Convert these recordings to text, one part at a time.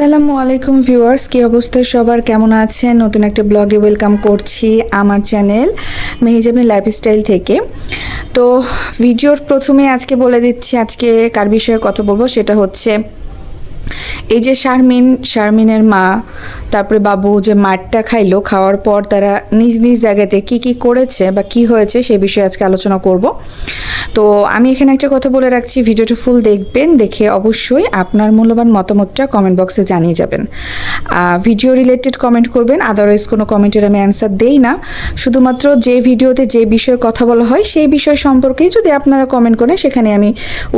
আসসালামু আলাইকুম ভিউয়ার্স, কি অবস্থা সবার, কেমন আছেন? নতুন একটা ব্লগে ওয়েলকাম করছি আমার চ্যানেল মেহেজাবিন লাইফস্টাইল থেকে। তো ভিডিওর প্রথমে আজকে বলে দিচ্ছি আজকে কার বিষয়ে কথা বলবো। সেটা হচ্ছে এই যে শারমিনের মা, তারপরে বাবু যে মারটা খাইলো, খাওয়ার পর তারা নিজ নিজ জায়গাতে কি কি করেছে বা কি হয়েছে সে বিষয়ে আজকে আলোচনা করব। তো আমি এখানে একটা কথা বলে রাখছি, ভিডিওটা ফুল দেখবেন, দেখে অবশ্যই আপনার মূল্যবান মতামতটা কমেন্ট বক্সে জানিয়ে যাবেন। ভিডিও রিলেটেড কমেন্ট করবেন, আদারওয়াইজ কোনো কমেন্টের আমি অ্যান্সার দেই না। শুধুমাত্র যে ভিডিওতে যে বিষয়ে কথা বলা হয় সেই বিষয় সম্পর্কেই যদি আপনারা কমেন্ট করেন সেখানে আমি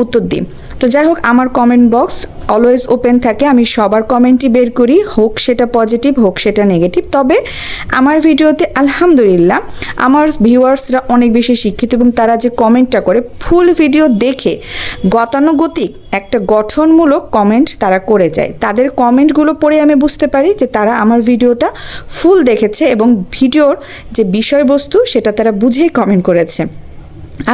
উত্তর দিই। তো যাই হোক, আমার কমেন্ট বক্স অলওয়েজ ওপেন থাকে, আমি সবার কমেন্টই বের করি, হোক সেটা পজিটিভ হোক সেটা নেগেটিভ। তবে আমার ভিডিওতে আলহামদুলিল্লাহ আমার ভিউয়ার্সরা অনেক বেশি শিক্ষিত এবং তারা যে কমেন্টটা করে ফুল ভিডিও দেখে গতানুগতিক একটা গঠনমূলক কমেন্ট তারা করে যায়। তাদের কমেন্টগুলো পড়ে আমি বুঝতে পারি যে তারা আমার ভিডিওটা ফুল দেখেছে এবং ভিডিওর যে বিষয়বস্তু সেটা তারা বুঝেই কমেন্ট করেছে।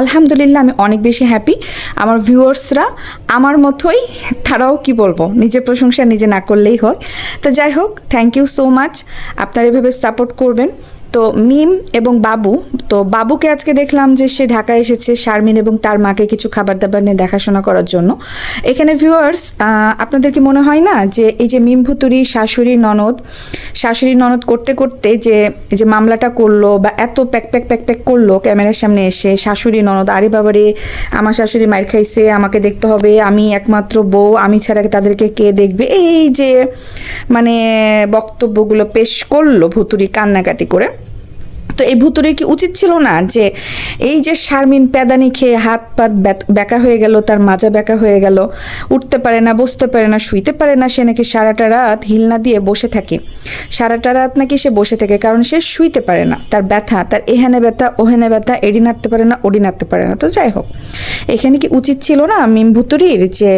আলহামদুলিল্লাহ আমি অনেক বেশি হ্যাপি। আমার ভিউয়ার্সরা আমার মতোই, তারাও কি বলবো, নিজের প্রশংসা নিজে না করলেই হয়। তো যাই হোক, থ্যাংক ইউ সো মাচ, আপনারা এভাবে সাপোর্ট করবেন। তো মিম এবং বাবু, তো বাবুকে আজকে দেখলাম যে সে ঢাকায় এসেছে শারমিন এবং তার মাকে কিছু খাবার দাবার নিয়ে দেখাশোনা করার জন্য। এখানে ভিউয়ার্স, আপনাদের কি মনে হয় না যে এই যে মিম ভুতুরি শাশুড়ি ননদ করতে করতে যে মামলাটা করলো বা এত প্যাক প্যাক করলো ক্যামেরার সামনে এসে, শাশুড়ি ননদ, আরে বাবারে আমার শাশুড়ি মার খাইছে, আমাকে দেখতে হবে, আমি একমাত্র বউ, আমি ছাড়া তাদেরকে কে দেখবে, এই যে মানে বক্তব্যগুলো পেশ করলো ভুতুরি কান্নাকাটি করে। তো এই ভুতুরে কি উচিত ছিল না যে এই যে শারমিন প্যাদানি খেয়ে হাত পাত ব্যাকা হয়ে গেল, তার মাজা ব্যাকা হয়ে গেল, উঠতে পারে না, বসতে পারে না, শুইতে পারে না, সে নাকি সারাটা রাত হিলনা দিয়ে বসে থাকে, সারাটা রাত নাকি সে বসে থাকে কারণ সে শুইতে পারে না, তার ব্যথা, তার এখানে ব্যথা ওখানে ব্যথা, এডি নাড়তে পারে না ওডি নাড়তে পারে না। তো যাই হোক, এখানে কি উচিত ছিল না মিম ভুতুরির যে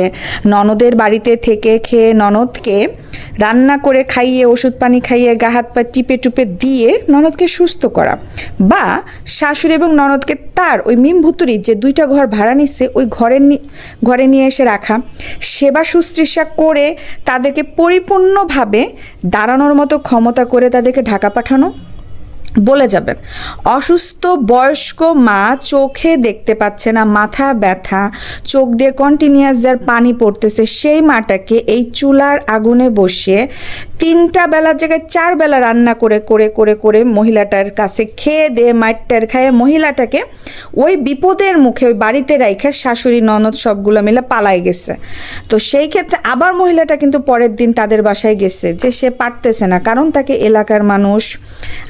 ননদের বাড়িতে থেকে খেয়ে ননদকে রান্না করে খাইয়ে, ওষুধ পানি খাইয়ে, গা হাত পা টিপে টুপে দিয়ে ননদকে সুস্থ করা, বা শাশুড়ি এবং ননদকে তার ওই মিম ভুতুরি যে দুইটা ঘর ভাড়া নিচ্ছে ওই ঘরে নিয়ে এসে রাখা, সেবা শুশ্রূষা করে তাদেরকে পরিপূর্ণভাবে দাঁড়ানোর মতো ক্ষমতা করে তাদেরকে ঢাকা পাঠানো। বলে যাবেন অসুস্থ বয়স্ক মা চোখে দেখতে পাচ্ছে না, মাথা ব্যথা, চোখ দিয়ে কন্টিনিউয়াস যার পানি পড়তেছে, সেই মাটাকে এই চুলার আগুনে বসিয়ে 3টা বেলার জায়গায় 4 বেলা রান্না করে করে করে করে মহিলাটার কাছে খেয়ে দিয়ে মাইটটার খায় মহিলাটাকে ওই বিপদের মুখে ওই বাড়িতে রাইখা শাশুড়ি ননদ সবগুলো মিলে পালাই গেছে। তো সেই ক্ষেত্রে আবার মহিলাটা কিন্তু পরের দিন তাদের বাসায় গেছে যে সে পারতেছে না, কারণ তাকে এলাকার মানুষ,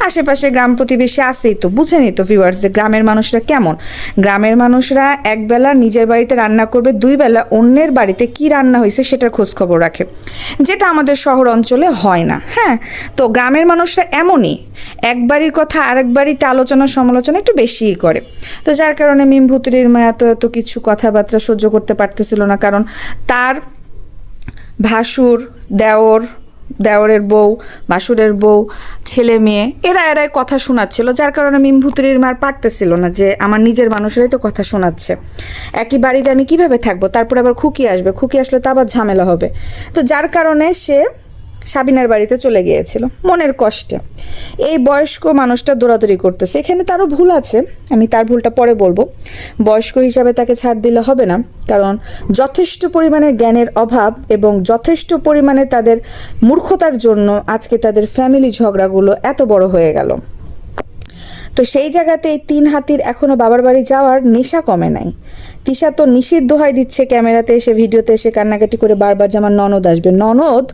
আশেপাশে গ্রাম প্রতিবেশী আছেই, তো বুঝেনি তো ভিউয়ার্স যে গ্রামের মানুষরা কেমন। গ্রামের মানুষরা একবেলা নিজের বাড়িতে রান্না করবে, 2 বেলা অন্যের বাড়িতে কি রান্না হয়েছে সেটার খোঁজ খবর রাখে, যেটা আমাদের শহর অঞ্চলে হয় না। হ্যাঁ, তো গ্রামের মানুষরা এমনই, এক বাড়ির কথা আরেক বাড়িতে আলোচনা সমালোচনা একটু বেশিই করে। তো যার কারণে মিম ভুতুরির মা এত কিছু কথাবার্তা সহ্য করতে পারতেছিল না, কারণ তার ভাসুর, দেওরের বউ, ভাসুরের বউ, ছেলে মেয়ে এরাই কথা শোনাচ্ছিল, যার কারণে মিম ভুতুরির মার পারতেছিল না যে আমার নিজের মানুষেরাই তো কথা শোনাচ্ছে, একই বাড়িতে আমি কিভাবে থাকবো, তারপর আবার খুকি আসলে তো আবার ঝামেলা হবে। তো যার কারণে সে সাবিনার বাড়িতে চলে গিয়েছিল মনের কষ্টে। এই বয়স্ক মানুষটা দৌড়াদৌড়ি করতেছে, এখানে তারও ভুল আছে, আমি তার ভুলটা পরে বলবো। বয়স্ক হিসাবে তাকে ছাড় দিলে হবে না, কারণ যথেষ্ট পরিমাণে জ্ঞানের অভাব এবং যথেষ্ট পরিমাণে তাদের মূর্খতার জন্য আজকে তাদের ফ্যামিলি ঝগড়াগুলো এত বড় হয়ে গেল। তো সেই জায়গাতে এই 3 হাতির এখনও বাবার বাড়ি যাওয়ার নেশা কমে নাই। তিশা তো নিশির দোহাই দিচ্ছে ক্যামেরাতে এসে, ভিডিওতে এসে কান্নাকাটি করে বারবার যে আমার ননদ আসবে। ননদ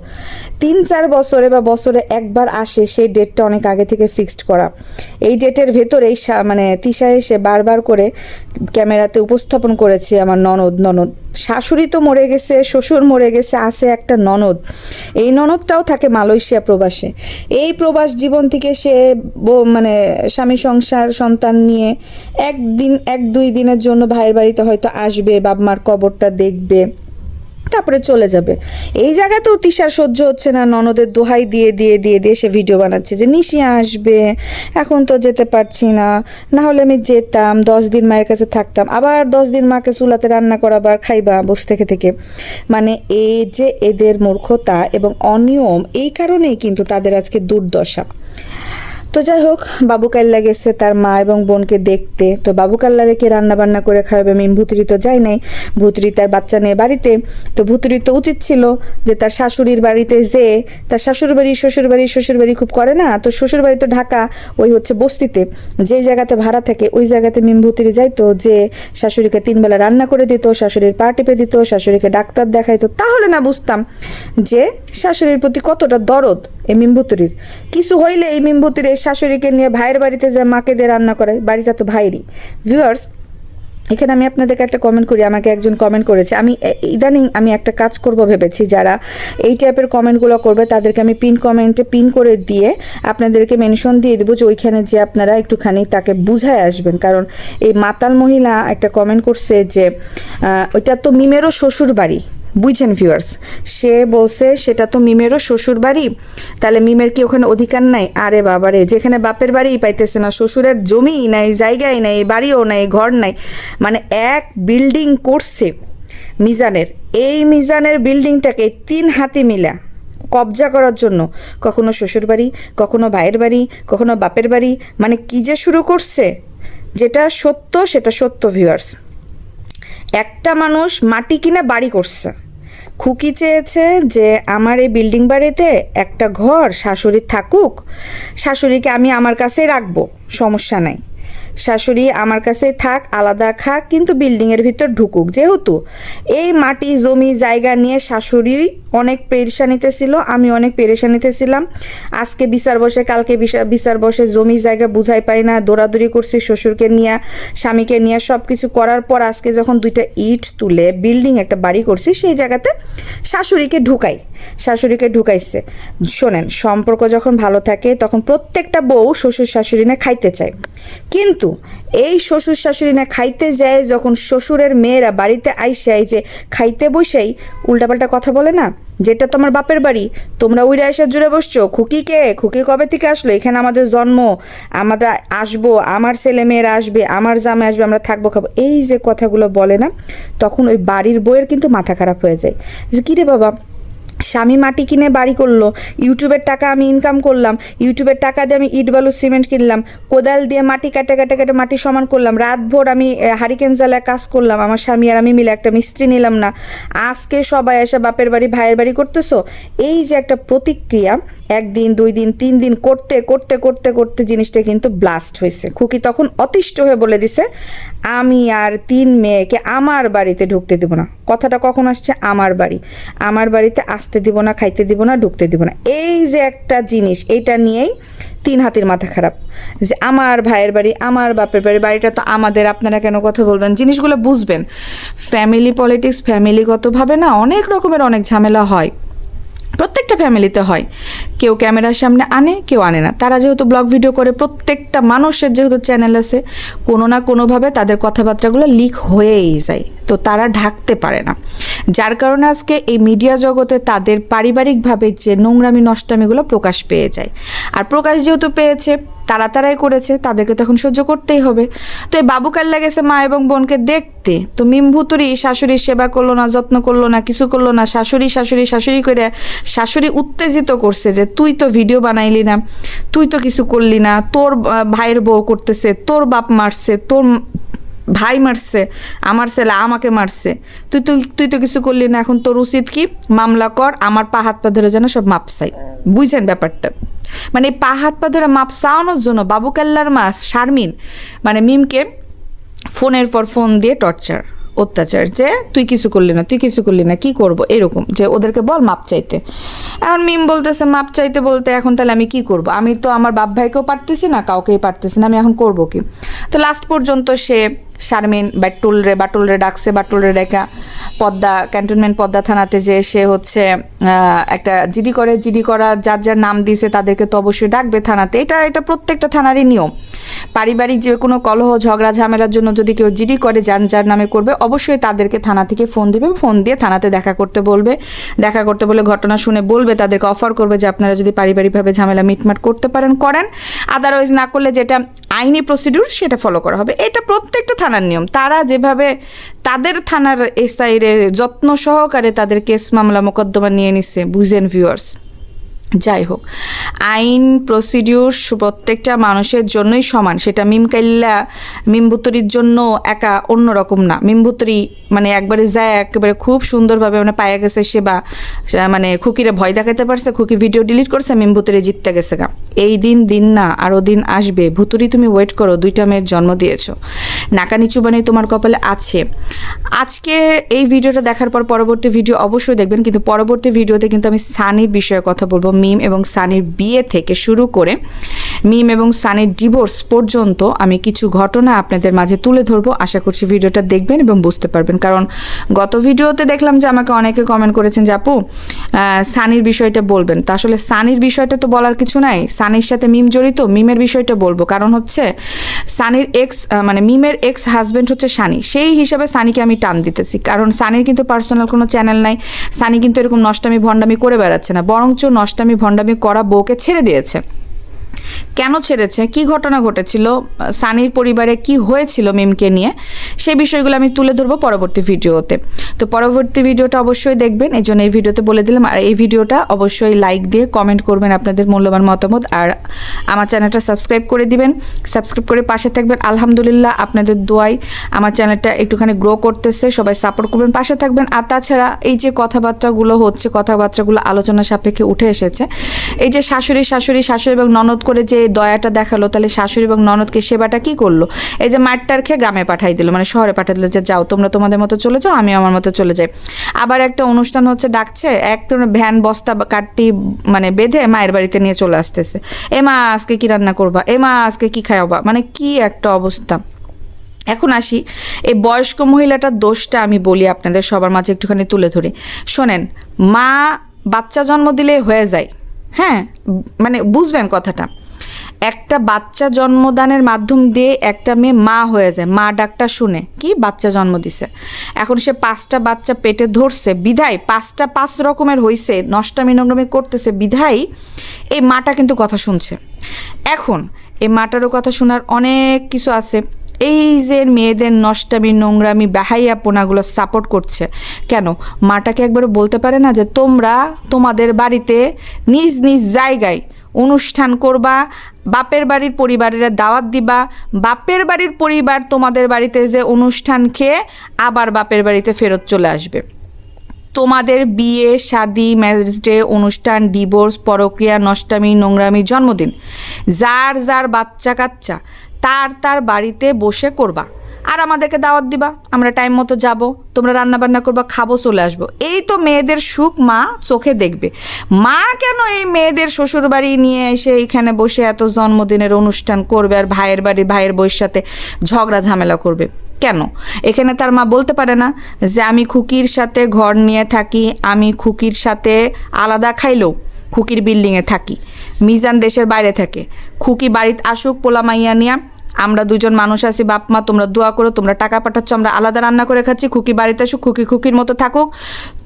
3-4 বছরে বা বছরে একবার আসে, সেই ডেটটা অনেক আগে থেকে ফিক্সড করা। এই ডেটের ভেতরেই মানে তিশা এসে বারবার করে ক্যামেরাতে উপস্থাপন করেছে আমার ননদ। শাশুড়ি তো মরে গেছে, শ্বশুর মরে গেছে, আছে একটা ননদ। এই ননদটাও থাকে মালয়েশিয়া প্রবাসে। এই প্রবাস জীবন থেকে সে মানে স্বামী সংসার সন্তান নিয়ে 1-2 দিনের জন্য ভাইয়ের বাড়িতে হয়তো আসবে, বাপ মার কবরটা দেখবে, তারপরে চলে যাবে। এই জায়গাতেও তিশার সহ্য হচ্ছে না, ননদের দোহাই দিয়ে দিয়ে দিয়ে দিয়ে সে ভিডিও বানাচ্ছে যে নিশি আসবে, এখন তো যেতে পারছি না, না হলে আমি যেতাম 10 দিন মায়ের কাছে থাকতাম, আবার 10 দিন মাকে চুলাতে রান্না করাবার খাইবা বসে থেকে থেকে। মানে এই যে এদের মূর্খতা এবং অনিয়ম, এই কারণেই কিন্তু তাদের আজকে দুর্দশা। তো যাই হোক, বাবু কাল্লা গেছে তার মা এবং বোনকে দেখতে। তো বাবু কাল্লারে কে রান্না বান্না করে খাওয়াবে? মিম ভুতুরি তো যায় নাই, ভুতুরি তার বাচ্চা নিয়ে বাড়িতে। তো ভুতুরি তো উচিত ছিল যে তার শাশুড়ির বাড়িতে যে, তার শ্বশুরবাড়ি শ্বশুরবাড়ি খুব করে না, তো শ্বশুরবাড়ি তো ঢাকা, ওই হচ্ছে বস্তিতে, যেই জায়গাতে ভাড়া থাকে ওই জায়গাতে মিম ভুতুরি যাইতো, যে শাশুড়িকে 3 বেলা রান্না করে দিত, শাশুড়ির পা টিপে দিত, শাশুড়িকে ডাক্তার দেখাইতো। তাহলে না বুঝতাম যে শাশুড়ির প্রতি কতটা দরদ এই মিম ভুতুরির। কিছু হইলে এই মিম ভুতুরির শাশুড়িকে নিয়ে ভাইয়ের বাড়িতে যে মাকে দিয়ে রান্না করে, বাড়িটা তো ভাইয়েরই। ভিউয়ার্স, এখানে আমি আপনাদেরকে একটা কমেন্ট করি, আমাকে একজন কমেন্ট করেছে, আমি ইদানিং আমি একটা কাজ করব ভেবেছি, যারা এই টাইপের কমেন্টগুলো করবে তাদেরকে আমি পিন কমেন্টে পিন করে দিয়ে আপনাদেরকে মেনশন দিয়ে দেবো, যে ওইখানে যে আপনারা একটুখানি তাকে বুঝায় আসবেন। কারণ এই মাতাল মহিলা একটা কমেন্ট করছে যে ওইটা তো মিমেরও শ্বশুর বাড়ি, বুঝছেন ভিউয়ার্স, সে বলছে সেটা তো মিমেরও শ্বশুর বাড়ি, তাহলে মিমের কি ওখানে অধিকার নাই? আরে বাবারে, যেখানে বাপের বাড়িই পাইতেছে না, শ্বশুরের জমি নাই, জায়গায় নাই, বাড়িও নাই, ঘর নাই, মানে এক বিল্ডিং করছে মিজানের। এই মিজানের বিল্ডিংটাকে 3 হাতি মিলা কবজা করার জন্য কখনো শ্বশুর বাড়ি, কখনো ভাইয়ের বাড়ি, কখনো বাপের বাড়ি, মানে কি যে শুরু করছে। যেটা সত্য সেটা সত্য ভিউয়ার্স, একটা মানুষ মাটি কিনে বাড়ি করছে। খুকি চেয়েছে যে আমার এই বিল্ডিং বাড়িতে একটা ঘর শাশুড়ির থাকুক, শাশুড়িকে আমি আমার কাছেই রাখবো, সমস্যা নাই, শাশুড়ি আমার কাছে থাক, আলাদা খাক, কিন্তু বিল্ডিংয়ের ভিতর ঢুকুক। যেহেতু এই মাটি জমি জায়গা নিয়ে শাশুড়ি অনেক পেরেশানিতে ছিল, আমি অনেক পেরেশানিতে ছিলাম, আজকে বিচার বসে কালকে বিচার বসে, জমি জায়গা বুঝাই পাই না, দৌড়াদৌড়ি করছি শ্বশুরকে নিয়ে, স্বামীকে নিয়ে, সব কিছু করার পর আজকে যখন 2টা ইট তুলে বিল্ডিং একটা বাড়ি করছি, সেই জায়গাতে শাশুড়িকে ঢুকাইছে। শোনেন, সম্পর্ক যখন ভালো থাকে তখন প্রত্যেকটা বউ শ্বশুর শাশুড়ি না খাইতে চায়, কিন্তু এই শ্বশুর শাশুড়ি না খাইতে যায় যখন শ্বশুরের মেয়েরা বাড়িতে আইসে, এই যে খাইতে বসেই উল্টাপাল্টা কথা বলে না, যেটা তোমার বাপের বাড়ি, তোমরা উইরা এসে জুড়ে বসছো, খুকি কবে থেকে আসলো, এখানে আমাদের জন্ম, আমরা আসবো, আমার ছেলে মেয়েরা আসবে, আমার জামাই আসবে, আমরা থাকবো খাবো, এই যে কথাগুলো বলে না, তখন ওই বাড়ির বউয়ের কিন্তু মাথা খারাপ হয়ে যায় যে কিরে বাবা, স্বামী মাটি কিনে বাড়ি করলো, ইউটিউবের টাকা আমি ইনকাম করলাম, ইউটিউবের টাকা দিয়ে আমি ইট বালু সিমেন্ট কিনলাম, কোদাল দিয়ে মাটি কাটে মাটি সমান করলাম, রাতভর আমি হারিকেন জ্বালায় কাজ করলাম, আমার স্বামী আর আমি মিলে একটা মিস্ত্রি নিলাম না, আজকে সবাই এসে বাপের বাড়ি ভাইয়ের বাড়ি করতেছো। এই যে একটা প্রতিক্রিয়া, 1 দিন 2 দিন 3 দিন করতে করতে করতে করতে জিনিসটা কিন্তু ব্লাস্ট হয়েছে। খুকি তখন অতিষ্ঠ হয়ে বলে দিছে, আমি আর 3 মেয়েকে আমার বাড়িতে ঢুকতে দিব না। কথাটা কখন আসছে? আমার বাড়িতে আসতে দিব না, খাইতে দিব না, ঢুকতে দিব না। এই যে একটা জিনিস, এইটা নিয়েই 3 হাতির মাথা খারাপ, যে আমার ভাইয়ের বাড়ি, আমার বাপের বাড়ি, বাড়িটা তো আমাদের, আপনারা কেন কথা বলবেন? জিনিসগুলো বুঝবেন। ফ্যামিলি পলিটিক্স, ফ্যামিলিগতভাবে না অনেক রকমের অনেক ঝামেলা হয়, প্রত্যেকটা ফ্যামিলিতে হয়। কেউ ক্যামেরার সামনে আনে, কেউ আনে না। তারা যেহেতু ব্লগ ভিডিও করে, প্রত্যেকটা মানুষের যেহেতু চ্যানেল আছে, কোনো না কোনোভাবে তাদের কথাবার্তাগুলো লিক হয়েই যায়, তো তারা ঢাকতে পারে না। যার কারণে আজকে এই মিডিয়া জগতে তাদের পারিবারিকভাবে যে নোংরামি নষ্টামিগুলো প্রকাশ পেয়ে যায়। আর প্রকাশ যেহেতু পেয়েছে, তারাই করেছে, তাদেরকে তখন সহ্য করতেই হবে। তো এই বাবু কাল্লা গেছে মা এবং বোনকে দেখতে, তো মিম ভুতুরি শাশুড়ির সেবা করলো না, যত্ন করলো না, কিছু করলো না, শাশুড়ি করে শাশুড়ি উত্তেজিত করছে যে তুই তো ভিডিও বানাইলি না, তুই তো কিছু করলি না, তোর ভাইয়ের বউ করতেছে, তোর বাপ মারছে, তোর ভাই মারছে, আমার ছেলে আমাকে মারছে, তুই তো কিছু করলি না, এখন তোর উচিত কি মামলা কর, আমার পা হাত পা ধরে যেন সব মাপ চাই। বুঝছেন ব্যাপারটা? মানে পা হাত পা ধরে মাপ চাওয়ানোর জন্য বাবু কাল্লার মা শারমিন মানে মিমকে ফোনের পর ফোন দিয়ে টর্চার, অত্যাচার, যে তুই কিছু করলি না কি করব, এরকম, যে ওদেরকে বল মাপ চাইতে। এখন মিম বলতেছে মাপ চাইতে বলতে এখন তাহলে আমি কি করব, আমি তো আমার বাপ ভাইকেও পারতেছি না, কাউকেই পারতেছি না, আমি এখন করব কি? তো লাস্ট পর্যন্ত সে শারমিন বাটুলরে ডাকছে, বাটুলরে ডেকা ক্যান্টনমেন্ট পদ্মা থানাতে, যে সে হচ্ছে একটা জিডি করা, যার নাম দিয়েছে তাদেরকে তো অবশ্যই ডাকবে থানাতে, এটা প্রত্যেকটা থানারই নিয়ম। পারিবারিক যে কোনো কলহ ঝগড়া ঝামেলার জন্য যদি কেউ জিডি করে যার নামে করবে, অবশ্যই তাদেরকে থানা থেকে ফোন দিবে, ফোন দিয়ে থানাতে দেখা করতে বলবে। দেখা করতে বলে ঘটনা শুনে বলবে, তাদেরকে অফার করবে যে আপনারা যদি পারিবারিকভাবে ঝামেলা মিটমাট করতে পারেন করেন, আদারওয়াইজ না করলে যেটা আইনি প্রসিডিউর সেটা ফলো করা হবে। এটা প্রত্যেকটা থানার নিয়ম। তারা যেভাবে তাদের থানার এসআইরে যত্ন সহকারে তাদের কেস মামলা মোকদ্দমা নিয়ে নিচ্ছে, বুঝেন ভিউয়ার্স। যাই হোক, আইন প্রসিডিউর প্রত্যেকটা মানুষের জন্যই সমান। সেটা মিমভুতরির জন্য একা অন্যরকম না। মিমভুতরি মানে একবারে যায় একেবারে খুব সুন্দরভাবে মানে পায়ে গেছে সে, বা মানে খুকিরে ভয় দেখাতে পারছে, খুকি ভিডিও ডিলিট করছে, মিমভুতরি জিততে গেছে গা। এই দিন না, আরও দিন আসবে। ভুতুরি তুমি ওয়েট করো, 2টা মেয়ের জন্ম দিয়েছো, নাকানি চুবানি তোমার কপালে আছে। আজকে এই ভিডিওটা দেখার পর পরবর্তী ভিডিও অবশ্যই দেখবেন, কিন্তু পরবর্তী ভিডিওতে কিন্তু আমি সানির বিষয়ে কথা বলবো। মিম এবং সানির বিয়ে থেকে শুরু করে মিম এবং সানির ডিভোর্স পর্যন্ত আমি কিছু ঘটনা আপনাদের মাঝে তুলে ধরবো। আশা করছি ভিডিওটা দেখবেন এবং বুঝতে পারবেন। কারণ গত ভিডিওতে দেখলাম যে আমাকে অনেকে কমেন্ট করেছেন যে আপু সানির বিষয়টা বলবেন। তা আসলে সানির বিষয়টা তো বলার কিছু নাই, সানির সাথে মিম জড়িত, মিমের বিষয়টা বলবো। কারণ হচ্ছে সানির এক্স মানে মিমের এক্স হাজব্যান্ড হচ্ছে সানি, সেই হিসাবে সানিকে আমি টান দিতেছি। কারণ সানির কিন্তু পার্সোনাল কোনো চ্যানেল নাই, সানি কিন্তু এরকম নষ্টামি ভণ্ডামি করে বেড়াচ্ছে না, বরঞ্চ নষ্টামি ভণ্ডামি করা বউকে ছেড়ে দিয়েছে। কেন ছেড়েছে, কি ঘটনা ঘটেছিল, সানির পরিবারে কি হয়েছিল মিমকে নিয়ে, সেই বিষয়গুলো আমি তুলে ধরবো পরবর্তী ভিডিওতে। তো পরবর্তী ভিডিওটা অবশ্যই দেখবেন, এই জন্য এই ভিডিওতে বলে দিলাম। আর এই ভিডিওটা অবশ্যই লাইক দিয়ে কমেন্ট করবেন আপনাদের মূল্যবান মতামত, আর আমার চ্যানেলটা সাবস্ক্রাইব করে দিবেন, সাবস্ক্রাইব করে পাশে থাকবেন। আলহামদুলিল্লাহ আপনাদের দোয়ায় আমার চ্যানেলটা একটুখানি গ্রো করতেছে, সবাই সাপোর্ট করবেন, পাশে থাকবেন। আর তাছাড়া এই যে কথাবার্তাগুলো হচ্ছে, কথাবার্তাগুলো আলোচনা সাপেক্ষে উঠে এসেছে, এই যে শাশুড়ি এবং ননদ করে যে দয়াটা দেখালো, তাহলে শাশুড়ি এবং ননদকে সেবাটা কি করলো, এই যে মারটার খেয়ে গ্রামে পাঠাই দিল, মানে শহরে পাঠাই দিল যে যাও তোমরা তোমাদের মতো চলে যাও, আমি আমার মতো চলে যাই। আবার একটা অনুষ্ঠান হচ্ছে, ডাকছে, একটা ভ্যান বস্তা কাটটি মানে বেঁধে মায়ের বাড়িতে নিয়ে চলে আসতেছে, এ মা আজকে কি রান্না করবা, এ মা আজকে কি খাওয়াবা, মানে কি একটা অবস্থা। এখন আসি এই বয়স্ক মহিলাটার দোষটা আমি বলি আপনাদের সবার মাঝে একটুখানি তুলে ধরি। শোনেন, মা বাচ্চা জন্ম দিলে হয়ে যায়, হ্যাঁ মানে বুঝবেন কথাটা। একটা বাচ্চা জন্মদানের মাধ্যম দিয়ে একটা মেয়ে মা হয়ে যায়, মা ডাকটা শুনে কি বাচ্চা জন্ম দিছে। এখন সে 5টা বাচ্চা পেটে ধরছে বিধায় 5টা 5 রকমের হইছে, নষ্টামি নোংরামি করতেছে বিধায় এই মাটা কিন্তু কথা শুনছে। এখন এই মাটারও কথা শোনার অনেক কিছু আছে। এই যে মেয়েদের নষ্টামি নোংরামি বাহাইয়াপনাগুলো সাপোর্ট করছে কেন, মাটাকে একবারও বলতে পারে না যে তোমরা তোমাদের বাড়িতে নিজ নিজ জায়গায় অনুষ্ঠান করবা, বাপের বাড়ির পরিবারের দাওয়াত দিবা, বাপের বাড়ির পরিবার তোমাদের বাড়িতে যে অনুষ্ঠান খেয়ে আবার বাপের বাড়িতে ফেরত চলে আসবে। তোমাদের বিয়ে শাদি ম্যারেজ ডে অনুষ্ঠান ডিভোর্স পরক্রিয়া নষ্টামি নোংরামি জন্মদিন যার বাচ্চা কাচ্চা তার বাড়িতে বসে করবা, আর আমাদেরকে দাওয়াত দিবা, আমরা টাইম মতো যাব, তোমরা রান্না বান্না করবা, খাবো, চলে আসবো। এই তো মেয়েদের সুখ মা চোখে দেখবে। মা কেন এই মেয়েদের শ্বশুর বাড়ি নিয়ে এসে এইখানে বসে এত জন্মদিনের অনুষ্ঠান করবে আর ভাইয়ের বাড়ি ভাইয়ের বউয়ের সাথে ঝগড়া ঝামেলা করবে কেন? এখানে তার মা বলতে পারে না যে আমি খুকির সাথে ঘর নিয়ে থাকি, আমি খুকির সাথে আলাদা খাইলেও খুকির বিল্ডিংয়ে থাকি, মিজান দেশের বাইরে থাকে, খুকি বাড়িতে আসুক পোলা মাইয়া নিয়া, আমরা 2জন মানুষ আছি, বাপ মা তোমরা দোয়া করো, তোমরা টাকা পাঠাচ্ছ, আমরা আলাদা রান্না করে খাচ্ছি, খুকি বাড়িতে আসুক, খুকির মতো থাকুক,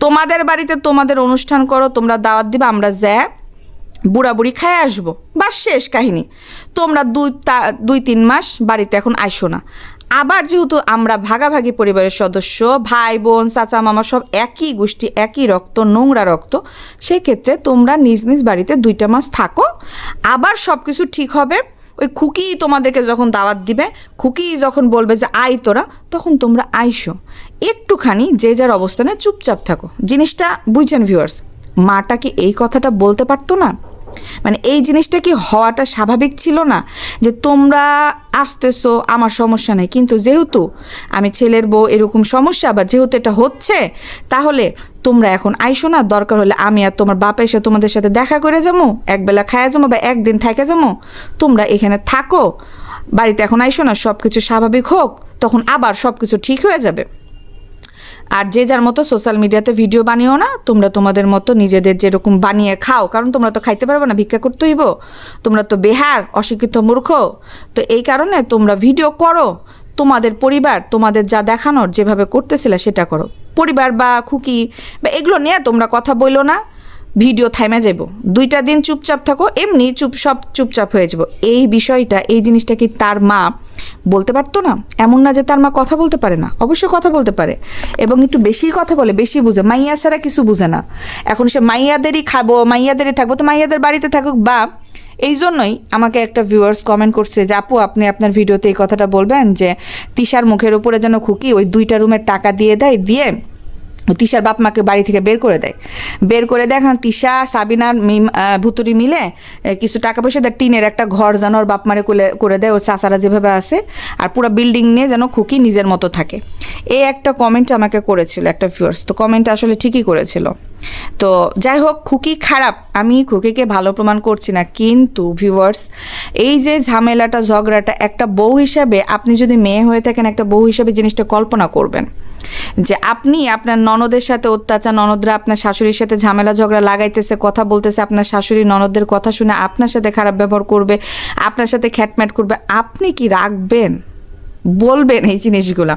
তোমাদের বাড়িতে তোমাদের অনুষ্ঠান করো, তোমরা দাওয়াত দিবা, আমরা যা বুড়া বুড়ি খায় আসবো, বাস শেষ কাহিনী। তোমরা 2-3 মাস বাড়িতে এখন আইসো না। আবার যেহেতু আমরা ভাগাভাগি পরিবারের সদস্য, ভাই বোন চাচা মামা সব একই গোষ্ঠী, একই রক্ত, নোংরা রক্ত, সেই ক্ষেত্রে তোমরা নিজ নিজ বাড়িতে 2টা মাস থাকো, আবার সব কিছু ঠিক হবে। ওই খুকি তোমাদেরকে যখন দাওয়াত দিবে, খুকি যখন বলবে যে আই তোরা, তখন তোমরা আইসো, একটুখানি যে যার অবস্থানে চুপচাপ থাকো। জিনিসটা বুঝছেন ভিউয়ার্স? মাটা কি এই কথাটা বলতে পারতো না? মানে এই জিনিসটা কি হওয়াটা স্বাভাবিক ছিল না যে তোমরা আসতেছো আমার সমস্যা নেই, কিন্তু যেহেতু আমি ছেলের বউ এরকম সমস্যা, বা যেহেতু এটা হচ্ছে, তাহলে তোমরা এখন আইসো না, দরকার হলে আমি আর তোমার বাপ এসে তোমাদের সাথে দেখা করে যাবো, একবেলা খায়া যাবো বা একদিন থেকে যাবো, তোমরা এখানে থাকো, বাড়িতে এখন আইসো না, সব কিছু স্বাভাবিক হোক, তখন আবার সব কিছু ঠিক হয়ে যাবে। আর যে যার মতো সোশ্যাল মিডিয়াতে ভিডিও বানিও না, তোমরা তোমাদের মতো নিজেদের যেরকম বানিয়ে খাও, কারণ তোমরা তো খাইতে পারবে না, ভিক্ষা করতে হইব, তোমরা তো বেহার, অশিক্ষিত, মূর্খ। তো এই কারণে তোমরা ভিডিও করো, তোমাদের পরিবার তোমাদের যা দেখানোর যেভাবে করতেছিলে সেটা করো। পরিবার বা খুকি বা এগুলো নিয়ে তোমরা কথা বইলো না, ভিডিও থাইমে যাবো, 2টা দিন চুপচাপ থাকো, এমনি চুপচাপ হয়ে যাবো। এই বিষয়টা, এই জিনিসটা কি তার মা বলতে পারতো না? এমন না যে তার মা কথা বলতে পারে না, অবশ্যই কথা বলতে পারে, এবং একটু বেশি কথা বলে, বেশি বুঝে। মাইয়া ছাড়া কিছু বুঝে না। এখন সে মাইয়াদেরই খাবো, মাইয়াদেরই থাকবো, তো মাইয়াদের বাড়িতে থাকুক। বা এই জন্যই আমাকে একটা ভিউয়ার্স কমেন্ট করছে যে আপু আপনি আপনার ভিডিওতে এই কথাটা বলবেন যে তিশার মুখের উপরে যেন খুকি ওই 2টা রুমের টাকা দিয়ে দেয়, দিয়ে তিশার বাপ মাকে বাড়ি থেকে বের করে দেয়। এখন তিশা, সাবিনার ভুতুরি মিলে কিছু টাকা পয়সা দেয়, টিনের একটা ঘর যেন ওর বাপ মারে করে দেয়, ওর চাচারা যেভাবে আছে, আর পুরো বিল্ডিং নিয়ে যেন খুকি নিজের মতো থাকে। এই একটা কমেন্ট আমাকে করেছিল একটা ভিউয়ার্স। তো কমেন্ট আসলে ঠিকই করেছিল। তো যাই হোক, খুকি খারাপ, আমি খুকিকে ভালো প্রমাণ করছি না, কিন্তু ভিউয়ার্স এই যে ঝামেলাটা, ঝগড়াটা, একটা বউ হিসাবে আপনি যদি মেয়ে হয়ে থাকেন, একটা বউ হিসাবে জিনিসটা কল্পনা করবেন যে আপনি আপনার ননদের সাথে অত্যাচার, ননদরা আপনার শাশুড়ির সাথে ঝামেলা ঝগড়া লাগাইতেছে, কথা বলতেছে, আপনার শাশুড়ি ননদদের কথা শুনে আপনার সাথে খারাপ ব্যবহার করবে, আপনার সাথে খ্যাটম্যাট করবে, আপনি কি রাখবেন? বলবেন এই জিনিসগুলা?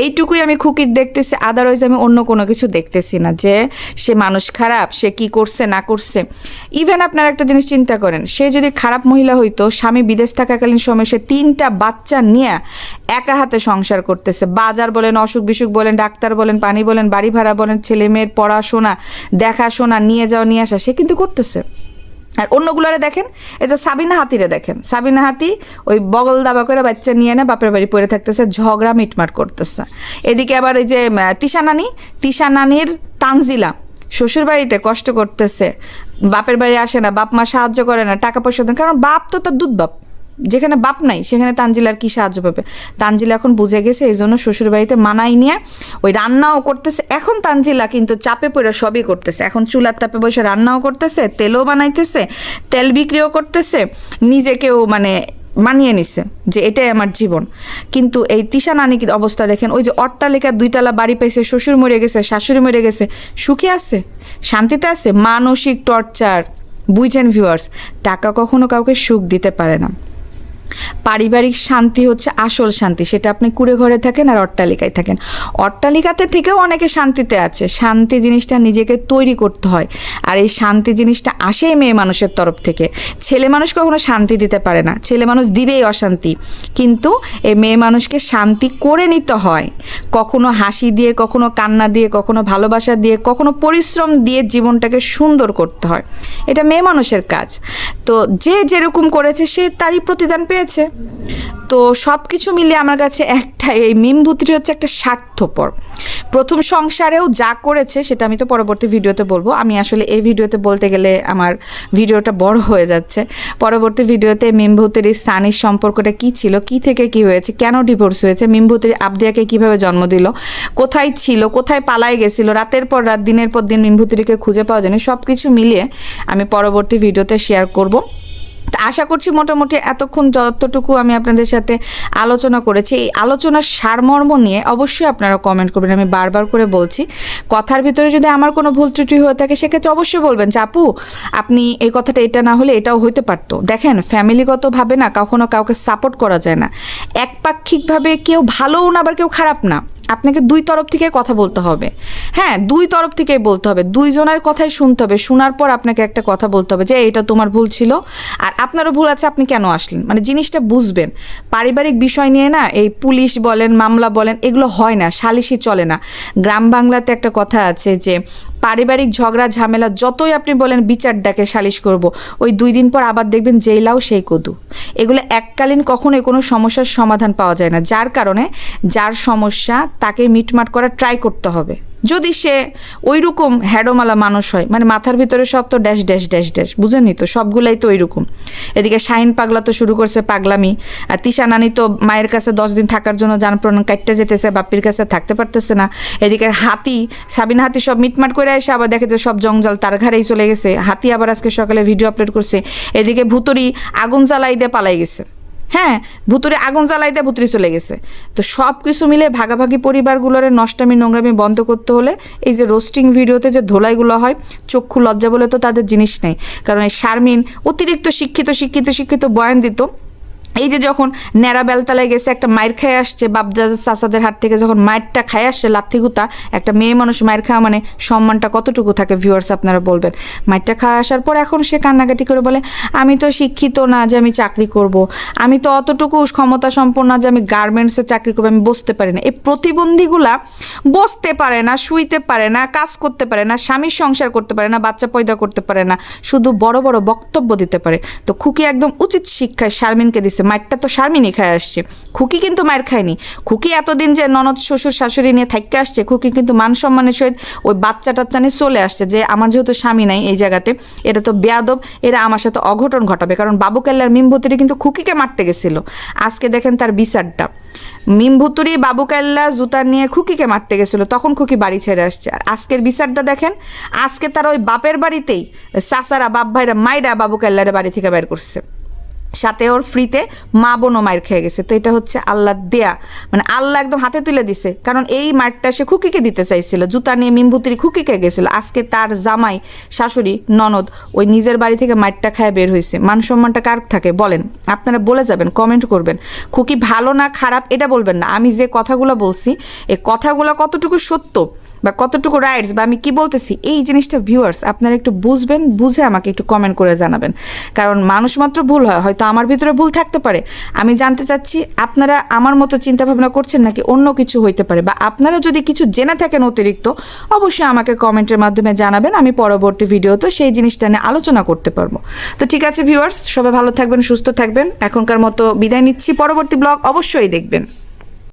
এইটুকুই আমি খুকির দেখতেছি, আদারওয়াইজ আমি অন্য কোনো কিছু দেখতেছি না, যে সে মানুষ খারাপ, সে কি করছে না করছে। ইভেন আপনারা একটা জিনিস চিন্তা করেন, সে যদি খারাপ মহিলা হইতো, স্বামী বিদেশ থাকাকালীন সময় সে 3টা বাচ্চা নিয়ে একা হাতে সংসার করতেছে, বাজার বলেন, অসুখ বিসুখ বলেন, ডাক্তার বলেন, পানি বলেন, বাড়ি ভাড়া বলেন, ছেলে মেয়ের পড়াশোনা, দেখাশোনা, নিয়ে যাওয়া নিয়ে আসা, সে কিন্তু করতেছে। আর অন্যগুলোরে দেখেন, এই যে সাবিনা হাতিরে দেখেন, সাবিনা হাতি ওই বগল দাবা করে বাচ্চা নিয়ে না বাপের বাড়ি পড়ে থাকতেছে, ঝগড়া মিটমাট করতেছে। এদিকে আবার ওই যে তিশা নানির তানজিলা শ্বশুর বাড়িতে কষ্ট করতেছে, বাপের বাড়ি আসে না, বাপ মা সাহায্য করে না, টাকা পয়সা দেন, কারণ বাপ তো তার দুধ বাপ, যেখানে বাপ নাই সেখানে তানজিলার কি সাহায্য পাবে? তানজিলা এখন বুঝে গেছে, এই জন্য শ্বশুরবাড়িতে মানাই নিয়ে ওই রান্নাও করতেছে। এখন তানজিলা কিন্তু চাপে পড়ে সবই করতেছে, এখন চুলার তাপে বসে রান্নাও করতেছে, তেলও বানাইতেছে, তেল বিক্রিও করতেছে, নিজেকেও মানে মানিয়ে নিছে যে এটাই আমার জীবন। কিন্তু এই তিশা নানির অবস্থা দেখেন, ওই যে অট্টালিকা 2তলা বাড়ি পাইছে, শ্বশুর মরে গেছে, শাশুড়ি মরে গেছে, সুখে আছে, শান্তিতে আছে। মানসিক টর্চার, বুঝছেন ভিউয়ার্স? টাকা কখনো কাউকে সুখ দিতে পারে না। পারিবারিক শান্তি হচ্ছে আসল শান্তি, সেটা আপনি কুড়ে ঘরে থাকেন আর অট্টালিকায় থাকেন। অট্টালিকাতে থেকেও অনেকে শান্তিতে আছে। শান্তি জিনিসটা নিজেকে তৈরি করতে হয়, আর এই শান্তি জিনিসটা আসেই মেয়ে মানুষের তরফ থেকে। ছেলে মানুষ কখনো শান্তি দিতে পারে না, ছেলে মানুষ দিবেই অশান্তি, কিন্তু এই মেয়ে মানুষকে শান্তি করে নিতে হয়। কখনো হাসি দিয়ে, কখনো কান্না দিয়ে, কখনো ভালোবাসা দিয়ে, কখনো পরিশ্রম দিয়ে জীবনটাকে সুন্দর করতে হয়। এটা মেয়ে মানুষের কাজ। তো যে যেরকম করেছে সে তারই প্রতিদান পেয়েছে। তো সব কিছু মিলিয়ে আমার কাছে এই মিমভূতিটি হচ্ছে একটা স্বার্থপর। প্রথম সংসারেও যা করেছে সেটা আমি তো পরবর্তী ভিডিওতে বলবো। আমি আসলে এই ভিডিওতে বলতে গেলে আমার ভিডিওটা বড় হয়ে যাচ্ছে। পরবর্তী ভিডিওতে মিমভূতির সানির সম্পর্কটা কি ছিল, কি থেকে কি হয়েছে, কেন ডিভোর্স হয়েছে, মিমভূতির আবদিয়াকে কিভাবে জন্ম দিল, কোথায় ছিল, কোথায় পালায় গেছিল, রাতের পর রাত, দিনের পর দিন মিমভূতিকে খুঁজে পাওয়া যায়নি, সব কিছু মিলিয়ে আমি পরবর্তী ভিডিওতে শেয়ার করব। আশা করছি মোটামুটি এতক্ষণ যতটুকু আমি আপনাদের সাথে আলোচনা করেছি, এই আলোচনার সারমর্ম নিয়ে অবশ্যই আপনারা কমেন্ট করবেন। আমি বারবার করে বলছি, কথার ভিতরে যদি আমার কোনো ভুল ত্রুটি হয়ে থাকে সেক্ষেত্রে অবশ্যই বলবেন যে আপু আপনি এই কথাটা এটা না হলে এটাও হইতে পারতো। দেখেন, ফ্যামিলিগতভাবে না কখনো কাউকে সাপোর্ট করা যায় না। একপাক্ষিকভাবে কেউ ভালোও না, আবার কেউ খারাপ না। আপনাকে 2 তরফ থেকে কথা বলতে হবে। হ্যাঁ, 2 তরফ থেকেই বলতে হবে, 2 জনের কথাই শুনতে হবে। শোনার পর আপনাকে একটা কথা বলতে হবে যে এটা তোমার ভুল ছিল, আর আপনারও ভুল আছে, আপনি কেন আসলেন, মানে জিনিসটা বুঝবেন। পারিবারিক বিষয় নিয়ে না এই পুলিশ বলেন, মামলা বলেন, এগুলো হয় না, সালিশি চলে না। গ্রাম বাংলাতে একটা কথা আছে যে পারিবারিক ঝগড়া ঝামেলা যতই আপনি বলেন বিচার ডাকে, সালিশ করব, ওই 2 দিন পর আবার দেখবেন যেই লাউ সেই কদু। এগুলো এককালীন কখনোই কোনো সমস্যার সমাধান পাওয়া যায় না। যার কারণে যার সমস্যা তাকে মিটমাট করার ট্রাই করতে হবে। যদি সে ওই রকম হ্যাডোমালা মানুষ হয়, মানে মাথার ভিতরে সব তো ড্যাশ ড্যাশ ড্যাশ ড্যাশ, বুঝেননি তো, সবগুলাই তো ওই রকম। এদিকে শাহিন পাগলা তো শুরু করছে পাগলামি, আর তিশা নানি তো মায়ের কাছে 10 দিন থাকার জন্য যান প্রাণ কাটতে যেতেছে, বাপির কাছে থাকতে পারতেছে না। এদিকে সাবিনা হাতি সব মিটমাট করে এসে আবার দেখে যে সব জঞ্জাল তার ঘাড়েই চলে গেছে। হাতি আবার আজকে সকালে ভিডিও আপলোড করছে। এদিকে ভুতুরি আগুন জ্বালাই দিয়ে পালাই গেছে। হ্যাঁ, ভুতুরে আগুন জ্বালাইতে ভুতুরে চলে গেছে। তো সব কিছু মিলে ভাগাভাগি পরিবারগুলোর নষ্টামি নোংরামি বন্ধ করতে হলে এই যে রোস্টিং ভিডিওতে যে ধোলাইগুলো হয়, চক্ষু লজ্জা বলে তো তাদের জিনিস নেই। কারণ এই শারমিন অতিরিক্ত শিক্ষিত বয়ান দিত। এই যে যখন ন্যাড়া বেলতলায় গেছে একটা মায়ের খেয়ে আসছে, বাপদাদা চাচাদের হাত থেকে যখন মায়েরটা খায় আসছে লাথিগুতা, একটা মেয়ে মানুষ মায়ের খাওয়া মানে সম্মানটা কতটুকু থাকে ভিউয়ার্স আপনারা বলবেন। মায়েরটা খাওয়া আসার পর এখন সে কান্নাকাটি করে বলে আমি তো শিক্ষিত না যে আমি চাকরি করব, আমি তো অতটুকু ক্ষমতা সম্পন্ন না যে আমি গার্মেন্টসে চাকরি করবো, আমি বসতে পারি না। এই প্রতিবন্ধীগুলা বসতে পারে না, শুইতে পারে না, কাজ করতে পারে না, স্বামীর সংসার করতে পারে না, বাচ্চা পয়দা করতে পারে না, শুধু বড় বড় বক্তব্য দিতে পারে। তো খুকি একদম উচিত শিক্ষায় শারমিনকে দিছে। মায়েরটা তো শারমিনই খায় আসছে, খুকি কিন্তু মায়ের খায়নি। খুকি এতদিন যে ননদ শ্বশুর শাশুড়ি নিয়ে থাকতে আসছে, খুকি কিন্তু মান সম্মানের সহিত ওই বাচ্চা টাচ্চা নিয়ে চলে আসছে যে আমার যেহেতু স্বামী নাই এই জায়গাতে, এটা তো বেয়াদব, এরা আমার সাথে অঘটন ঘটাবে। কারণ বাবু কেল্লার মিমভুতুরি কিন্তু খুকিকে মারতে গেছিল। আজকে দেখেন তার বিচারটা, মিমভুতুরি বাবু কেল্লা জুতা নিয়ে খুকিকে মারতে গেছিল, তখন খুকি বাড়ি ছেড়ে আসছে। আর আজকের বিচারটা দেখেন, আজকে তার ওই বাপের বাড়িতেই চাচারা বাপ ভাইরা মাইরা বাবু কেল্লারে বাড়ি থেকে বের করছে, সাথে ওর ফ্রিতে মা বোনও মায়ের খেয়ে গেছে। তো এটা হচ্ছে আল্লাহ দেয়া, মানে আল্লাহ একদম হাতে তুলে দিছে। কারণ এই মারটা সে খুকিকে দিতে চাইছিল, জুতা নিয়ে মিমভুতুরি খুকিকে গেছিল, আজকে তার জামাই শাশুড়ি ননদ ওই নিজের বাড়ি থেকে মারটা খায় বের হয়েছে। মান সম্মানটা কার থাকে বলেন? আপনারা বলে যাবেন, কমেন্ট করবেন। খুকি ভালো না খারাপ এটা বলবেন না, আমি যে কথাগুলো বলছি এই কথাগুলো কতটুকু সত্য বা কতটুকু রাইটস বা আমি কি বলতেছি এই জিনিসটা ভিউয়ার্স আপনারা একটু বুঝবেন, বুঝে আমাকে একটু কমেন্ট করে জানাবেন। কারণ মানুষ মাত্র ভুল হয়, হয়তো আমার ভিতরে ভুল থাকতে পারে। আমি জানতে চাচ্ছি আপনারা আমার মতো চিন্তা ভাবনা করছেন নাকি অন্য কিছু হইতে পারে, বা আপনারা যদি কিছু জেনে থাকেন অতিরিক্ত অবশ্যই আমাকে কমেন্টের মাধ্যমে জানাবেন, আমি পরবর্তী ভিডিওতে সেই জিনিসটা নিয়ে আলোচনা করতে পারবো। তো ঠিক আছে ভিউয়ার্স, সবাই ভালো থাকবেন, সুস্থ থাকবেন। এখনকার মতো বিদায় নিচ্ছি, পরবর্তী ব্লগ অবশ্যই দেখবেন।